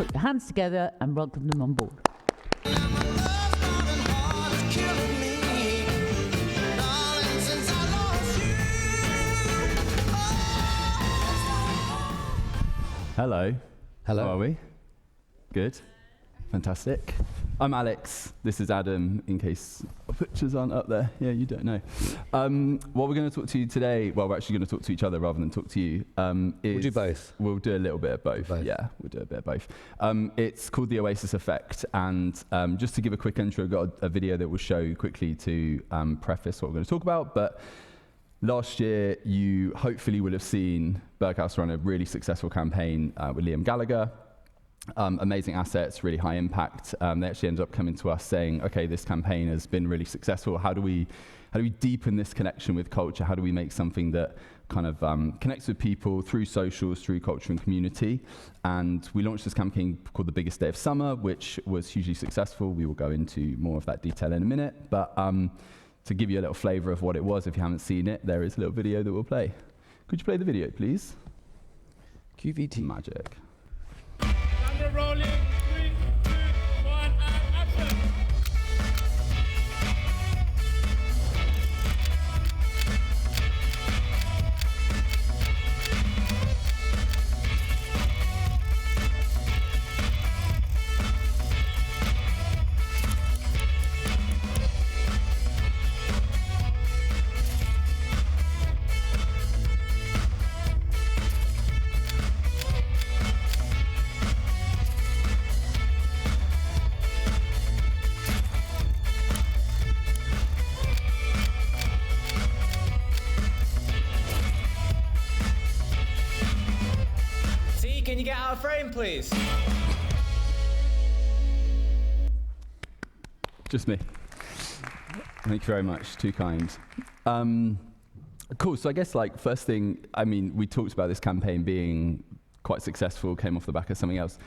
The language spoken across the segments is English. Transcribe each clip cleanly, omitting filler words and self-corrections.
put your hands together and welcome them on board. Hello. Hello. How are we? Good. Fantastic. I'm Alex. This is Adam, in case pictures aren't up there. Yeah, you don't know. What we're going to talk to you today, well, we're actually going to talk to each other rather than talk to you. We'll do both. We'll do a little bit of both. Yeah, we'll do a bit of both. It's called the Oasis Effect. And just to give a quick intro, we've got a video that we'll show quickly to preface what we're going to talk about. But last year, you hopefully will have seen Berghaus run a really successful campaign with Liam Gallagher. Amazing assets, really high impact. They actually ended up coming to us saying, okay, this campaign has been really successful. How do we deepen this connection with culture? How do we make something that kind of connects with people through socials, through culture and community? And we launched this campaign called The Biggest Day of Summer, which was hugely successful. We will go into more of that detail in a minute. But to give you a little flavor of what it was, if you haven't seen it, there is a little video that we'll play. Could you play the video, please? QVT. Magic. Camera rolling, 3, 2, 1, and action! Can you get out of frame, please? Just me. Thank you very much. Too kind. Cool. So I guess first thing, we talked about this campaign being quite successful, came off the back of something else.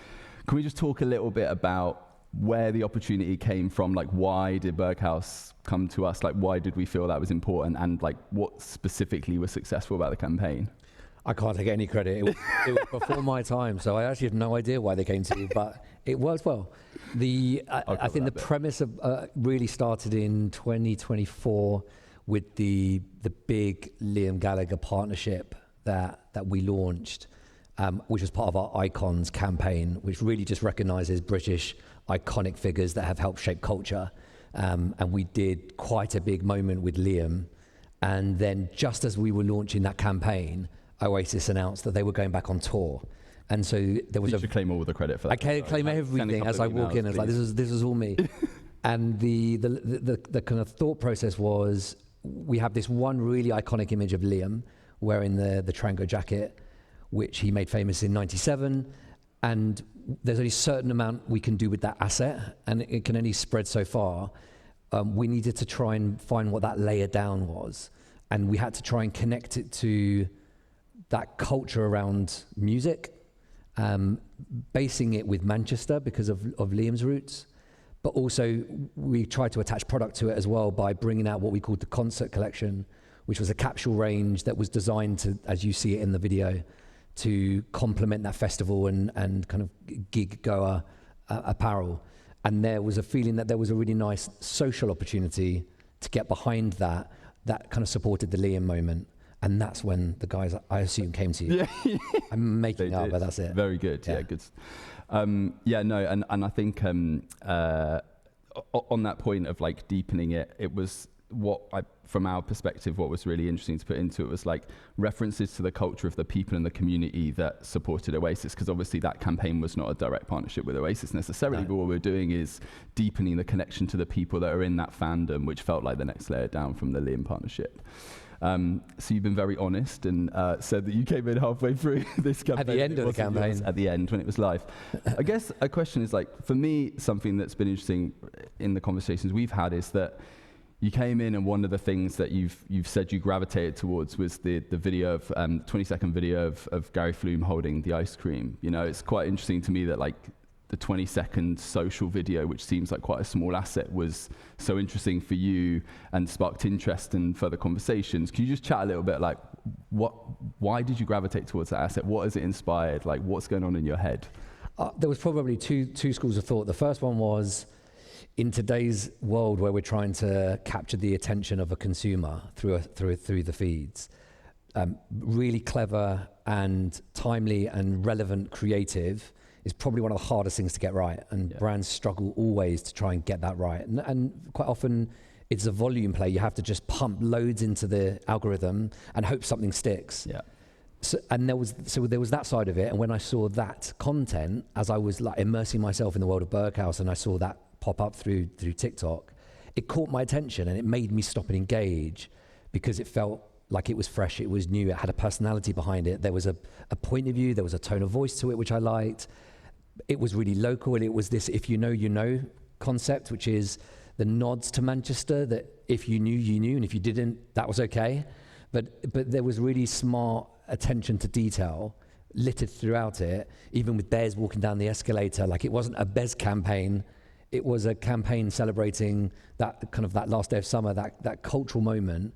Can we just talk a little bit about where the opportunity came from? Why did Berghaus come to us? Why did we feel that was important? And what specifically was successful about the campaign? I can't take any credit. It was before my time, so I actually have no idea why they came to you, but it worked well. I think the premise of really started in 2024 with the big Liam Gallagher partnership that we launched, which was part of our Icons campaign, which really just recognises British iconic figures that have helped shape culture. And we did quite a big moment with Liam. And then just as we were launching that campaign, Oasis announced that they were going back on tour, and so there was you should claim all the credit for that. I claim everything as I walk in. It's like this is all me. And the kind of thought process was, we have this one really iconic image of Liam wearing the Trango jacket, which he made famous in '97, and there's only a certain amount we can do with that asset, and it can only spread so far. We needed to try and find what that layer down was, and we had to try and connect it to that culture around music, basing it with Manchester because of Liam's roots, but also we tried to attach product to it as well by bringing out what we called the concert collection, which was a capsule range that was designed to, as you see it in the video, to complement that festival and kind of gig goer apparel. And there was a feeling that there was a really nice social opportunity to get behind that kind of supported the Liam moment. And that's when the guys, I assume, came to you. Yeah. I'm making it up, but that's it. Very good. Yeah, good. And I think on that point of deepening it, it was from our perspective, what was really interesting to put into it was references to the culture of the people in the community that supported Oasis, because obviously that campaign was not a direct partnership with Oasis necessarily, but what we're doing is deepening the connection to the people that are in that fandom, which felt like the next layer down from the Liam partnership. So you've been very honest and said that you came in halfway through this campaign. At the end of the campaign. At the end, when it was live. I guess a question is for me, something that's been interesting in the conversations we've had is that you came in and one of the things that you've said you gravitated towards was the video of 20-second video of Gary Flume holding the ice cream. It's quite interesting to me that the 20-second social video, which seems like quite a small asset, was so interesting for you and sparked interest and further conversations. Can you just chat a little bit why did you gravitate towards that asset? What has it inspired? What's going on in your head? There was probably two schools of thought. The first one was, in today's world where we're trying to capture the attention of a consumer through the feeds, really clever and timely and relevant creative is probably one of the hardest things to get right, and brands struggle always to try and get that right. And quite often it's a volume play. You have to just pump loads into the algorithm and hope something sticks. Yeah. So there was that side of it, and when I saw that content, as I was like immersing myself in the world of Berghaus, and I saw that pop up through TikTok, it caught my attention and it made me stop and engage, because it felt like it was fresh, it was new, it had a personality behind it. There was a point of view, there was a tone of voice to it, which I liked. It was really local, and it was this if you know, you know concept, which is the nods to Manchester, that if you knew, you knew, and if you didn't, that was okay. But there was really smart attention to detail littered throughout it, even with bears walking down the escalator. Like, it wasn't a Bez campaign, it was a campaign celebrating that kind of that last day of summer, that cultural moment.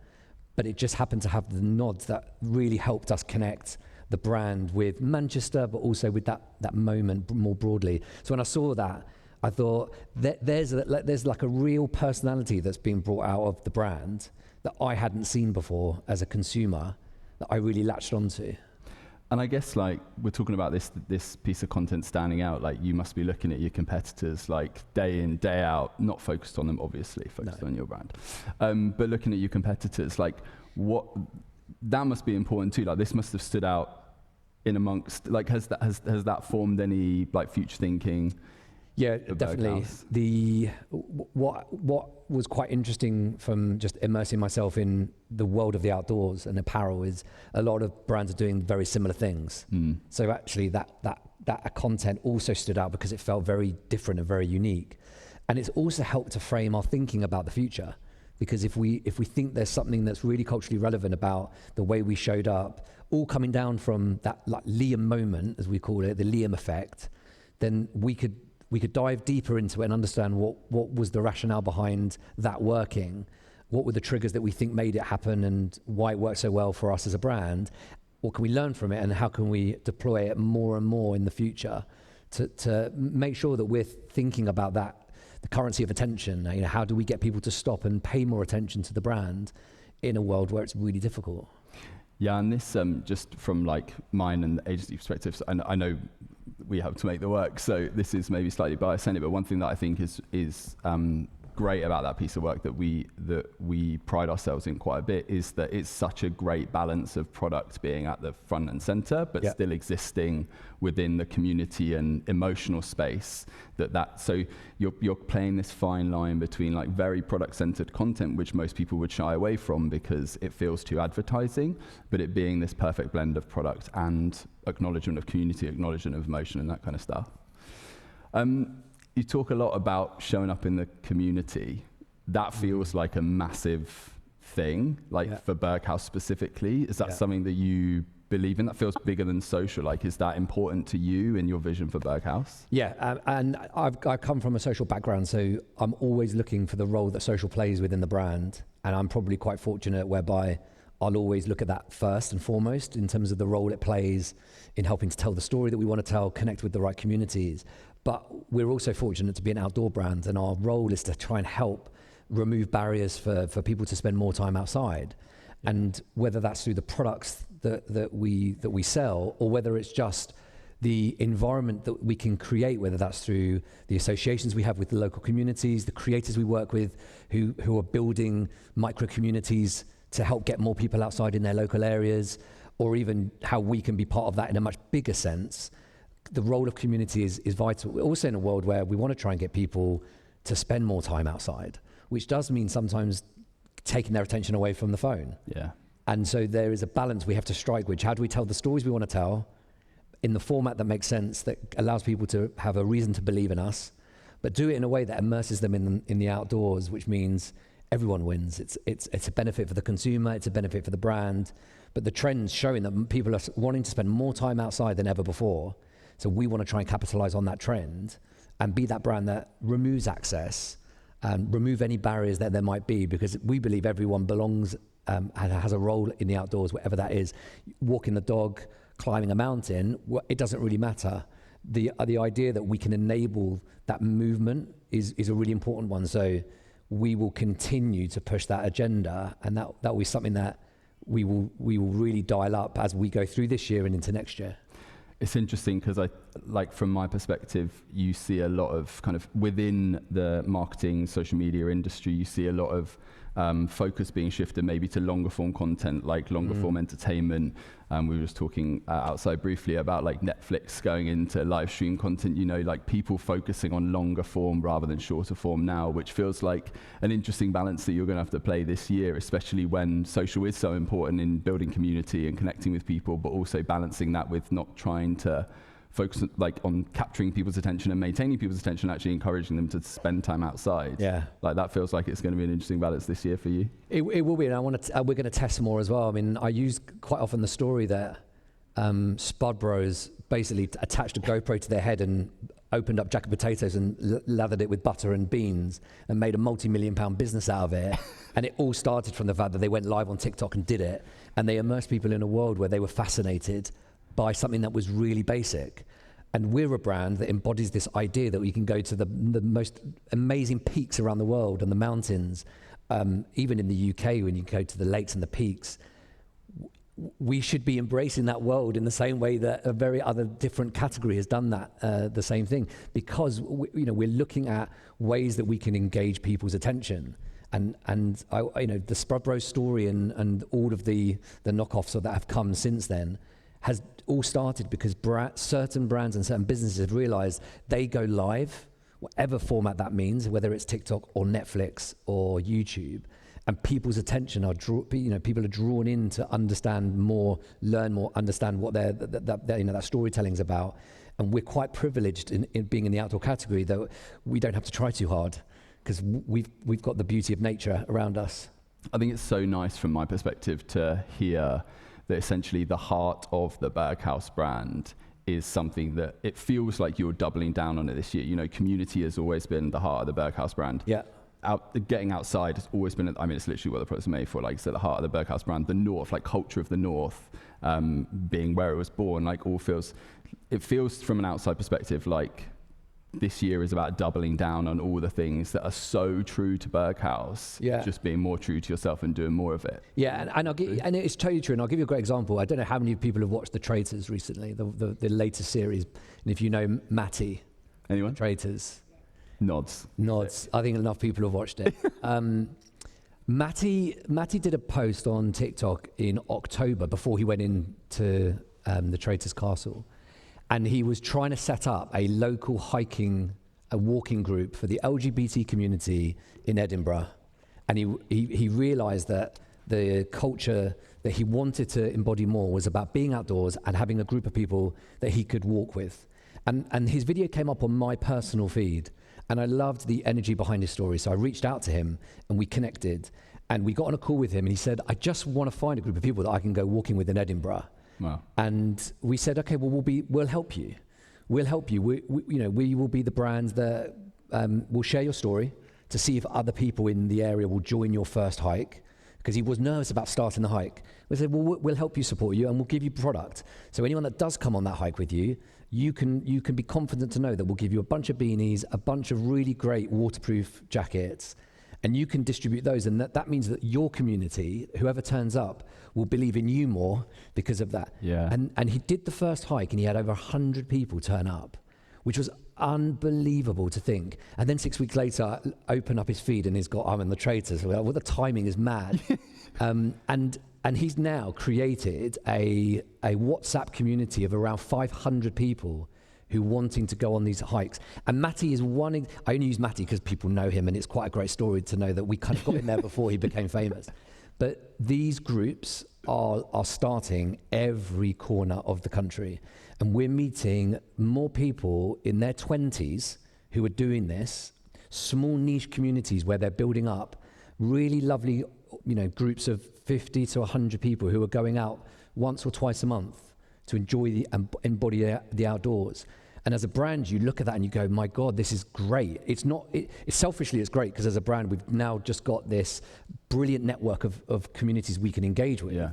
But it just happened to have the nods that really helped us connect the brand with Manchester, but also with that moment more broadly. So when I saw that, I thought there's like a real personality that's being brought out of the brand that I hadn't seen before as a consumer, that I really latched onto. And I guess, like, we're talking about this piece of content standing out. Like, you must be looking at your competitors like day in, day out, not focused on them, obviously, focused on your brand, but looking at your competitors, like, what that must be important too. Like, this must have stood out in amongst, like, has that formed any like future thinking? Yeah, definitely. What was quite interesting from just immersing myself in the world of the outdoors and apparel is a lot of brands are doing very similar things. So actually that content also stood out because it felt very different and very unique. And it's also helped to frame our thinking about the future. Because if we think there's something that's really culturally relevant about the way we showed up, all coming down from that like Liam moment, as we call it, the Liam effect, then we could dive deeper into it and understand what was the rationale behind that working, what were the triggers that we think made it happen, and why it worked so well for us as a brand. What can we learn from it, and how can we deploy it more and more in the future to make sure that we're thinking about that, the currency of attention. You know, how do we get people to stop and pay more attention to the brand in a world where it's really difficult? Yeah, and this just from like mine and the agency perspective, and I know we have to make the work, so this is maybe slightly biased, but one thing that I think is great about that piece of work that we pride ourselves in quite a bit is that it's such a great balance of product being at the front and center, but still existing within the community and emotional space. So you're playing this fine line between like very product-centered content, which most people would shy away from because it feels too advertising, but it being this perfect blend of product and acknowledgement of community, acknowledgement of emotion, and that kind of stuff. You talk a lot about showing up in the community. That feels like a massive thing, for Berghaus specifically. Is that something that you believe in? That feels bigger than social. Like, is that important to you in your vision for Berghaus? Yeah, and I've come from a social background, so I'm always looking for the role that social plays within the brand. And I'm probably quite fortunate whereby I'll always look at that first and foremost in terms of the role it plays in helping to tell the story that we want to tell, connect with the right communities. But we're also fortunate to be an outdoor brand, and our role is to try and help remove barriers for people to spend more time outside. And whether that's through the products that we sell, or whether it's just the environment that we can create, whether that's through the associations we have with the local communities, the creators we work with who are building micro communities to help get more people outside in their local areas, or even how we can be part of that in a much bigger sense. The role of community is vital. We're also in a world where we want to try and get people to spend more time outside, which does mean sometimes taking their attention away from the phone. Yeah. And so there is a balance we have to strike, which how do we tell the stories we want to tell in the format that makes sense, that allows people to have a reason to believe in us, but do it in a way that immerses them in the outdoors, which means everyone wins. It's a benefit for the consumer, it's a benefit for the brand, but the trend's showing that people are wanting to spend more time outside than ever before. So we want to try and capitalize on that trend and be that brand that removes access and remove any barriers that there might be, because we believe everyone belongs and has a role in the outdoors, whatever that is. Walking the dog, climbing a mountain, it doesn't really matter. the idea that we can enable that movement is a really important one. So we will continue to push that agenda, and that will be something that we will really dial up as we go through this year and into next year. It's interesting because from my perspective, you see a lot of kind of within the marketing, social media industry, you see a lot of focus being shifted maybe to longer form content, like longer form entertainment. We were just talking outside briefly about like Netflix going into live stream content, like people focusing on longer form rather than shorter form now, which feels like an interesting balance that you're going to have to play this year, especially when social is so important in building community and connecting with people, but also balancing that with not trying to focus on capturing people's attention and maintaining people's attention, actually encouraging them to spend time outside. Yeah. Like that feels like it's going to be an interesting balance this year for you. It will be, and we're going to test more as well. I mean, I use quite often the story that Spud Bros basically attached a GoPro to their head and opened up jacket potatoes and lathered it with butter and beans and made a multi-million-pound business out of it. And it all started from the fact that they went live on TikTok and did it, and they immersed people in a world where they were fascinated by something that was really basic. And we're a brand that embodies this idea that we can go to the most amazing peaks around the world and the mountains, even in the UK when you go to the lakes and the peaks. We should be embracing that world in the same way that a very other different category has done that, the same thing, because we're looking at ways that we can engage people's attention. And the Spud Bros story and all of the knockoffs that have come since then has all started because certain brands and certain businesses have realized they go live, whatever format that means, whether it's TikTok or Netflix or YouTube, and people's attention people are drawn in to understand more, learn more, understand what that storytelling's about. And we're quite privileged in being in the outdoor category that we don't have to try too hard because we've got the beauty of nature around us. I think it's so nice from my perspective to hear that essentially the heart of the Berghaus brand is something that it feels like you're doubling down on it this year. Community has always been the heart of the Berghaus brand. Yeah. Getting outside has always been, it's literally what the products are made for. Like I said, the heart of the Berghaus brand, the North, like culture of the North, being where it was born, it feels from an outside perspective like this year is about doubling down on all the things that are so true to Berghaus, just being more true to yourself and doing more of it. Yeah, and it's totally true. And I'll give you a great example. I don't know how many people have watched The Traitors recently, the latest series. And if you know Matty, anyone? Traitors. Nods. I think enough people have watched it. Matty did a post on TikTok in October before he went into the Traitors Castle. And he was trying to set up a local walking group for the LGBT community in Edinburgh. And he realized that the culture that he wanted to embody more was about being outdoors and having a group of people that he could walk with. And his video came up on my personal feed. And I loved the energy behind his story. So I reached out to him and we connected. And we got on a call with him and he said, I just want to find a group of people that I can go walking with in Edinburgh. Wow. And we said, okay, well, we'll help you. We'll help you. We will be the brand that will share your story to see if other people in the area will join your first hike, because he was nervous about starting the hike. We said, well, we'll help you, support you, and we'll give you product. So anyone that does come on that hike with you, you can be confident to know that we'll give you a bunch of beanies, a bunch of really great waterproof jackets, and you can distribute those. And that means that your community, whoever turns up, will believe in you more because of that. Yeah. And he did the first hike and he had over 100 people turn up, which was unbelievable to think. And then 6 weeks later, open up his feed and he's got I'm in the Traitors. So well, the timing is mad. And he's now created a WhatsApp community of around 500 people who wanting to go on these hikes. And Matty is I only use Matty because people know him and it's quite a great story to know that we kind of got him there before he became famous. But these groups are starting every corner of the country. And we're meeting more people in their 20s who are doing this, small niche communities where they're building up really lovely, groups of 50 to 100 people who are going out once or twice a month to enjoy and embody the outdoors. And as a brand, you look at that and you go, my God, this is great. Selfishly, it's great because as a brand, we've now just got this brilliant network of communities we can engage with. Yeah.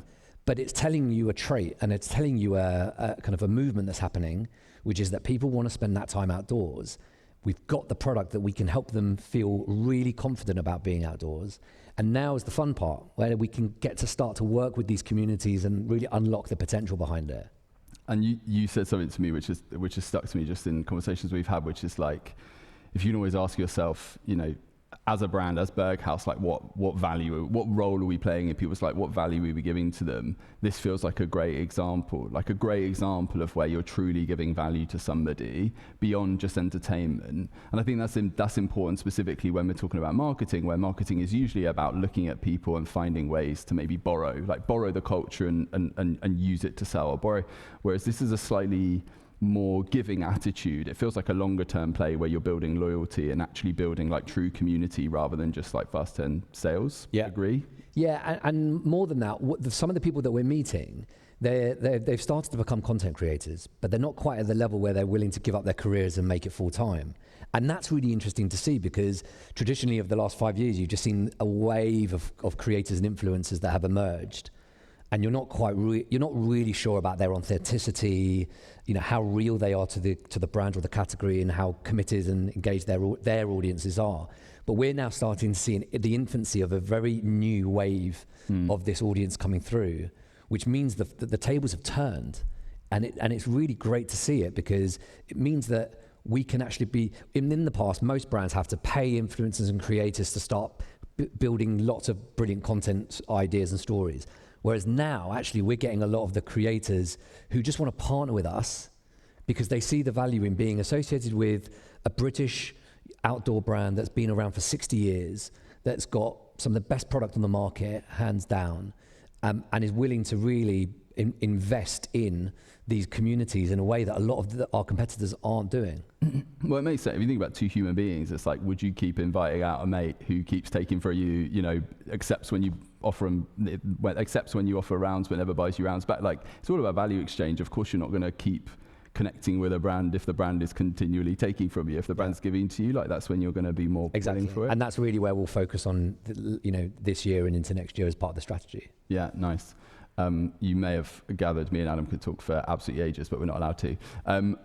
but it's telling you a trait, and it's telling you a kind of a movement that's happening, which is that people want to spend that time outdoors. We've got the product that we can help them feel really confident about being outdoors. And now is the fun part, where we can get to start to work with these communities and really unlock the potential behind it. And you said something to me which has stuck to me just in conversations we've had, which is like, if you can always ask yourself, you know, as a brand, as Berghaus, like what value, what role are we playing in people's, like what value are we giving to them? This feels like a great example of where you're truly giving value to somebody beyond just entertainment. And I think that's important specifically when we're talking about marketing, where marketing is usually about looking at people and finding ways to maybe borrow the culture and use it to sell or borrow. Whereas this is a slightly more giving attitude. It feels like a longer term play where you're building loyalty and actually building like true community rather than just like fast turn sales. Yeah. Agree? Yeah, and more than that, some of the people that we're meeting, they've started to become content creators, but they're not quite at the level where they're willing to give up their careers and make it full time. And that's really interesting to see, because traditionally over the last 5 years, you've just seen a wave of creators and influencers that have emerged. And you're not really sure about their authenticity, you know, how real they are to the brand or the category, and how committed and engaged their audiences are. But we're now starting to see the infancy of a very new wave of this audience coming through, which means that the tables have turned, and it's really great to see it, because it means that we can actually be in the past, most brands have to pay influencers and creators to start building lots of brilliant content ideas and stories. Whereas now, actually, we're getting a lot of the creators who just want to partner with us because they see the value in being associated with a British outdoor brand that's been around for 60 years, that's got some of the best product on the market, hands down, and is willing to really invest in these communities in a way that a lot of our competitors aren't doing. Well, it makes sense. If you think about two human beings, it's like, would you keep inviting out a mate who keeps taking for you know, accepts when you offer rounds but never buys you rounds back? Like, it's all about value exchange. Of course, you're not going to keep connecting with a brand if the brand is continually taking from you. If the brand's giving to you, like, that's when you're going to be more exactly for it. And that's really where we'll focus on, you know, this year and into next year as part of the strategy. Yeah, nice. You may have gathered me and Adam could talk for absolutely ages, but we're not allowed to.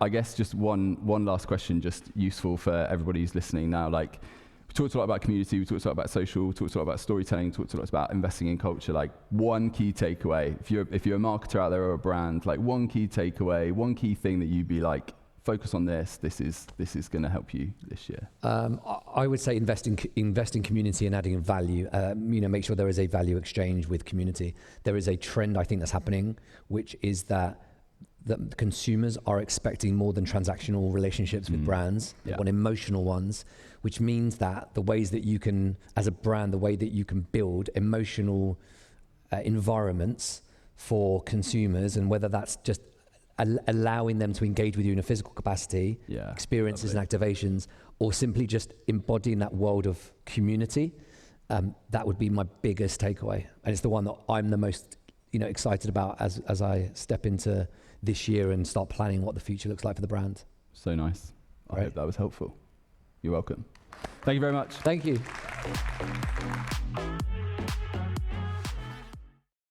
I guess just one last question, just useful for everybody who's listening now. Like, we talked a lot about community, we talked a lot about social, we talked a lot about storytelling, we talked a lot about investing in culture. Like, one key takeaway, if you're a marketer out there or a brand, like one key takeaway, one key thing that you'd be like, focus on this is going to help you this year. I would say invest in community and adding value. You know, make sure there is a value exchange with community. There is a trend, I think, that's happening, which is that consumers are expecting more than transactional relationships with brands. They want emotional ones, which means that the ways that you can, as a brand, the way that you can build emotional environments for consumers, and whether that's just allowing them to engage with you in a physical capacity, experiences and activations, or simply just embodying that world of community, that would be my biggest takeaway. And it's the one that I'm the most, you know, excited about as I step into this year and start planning what the future looks like for the brand. So nice. I hope that was helpful. You're welcome. Thank you very much. Thank you.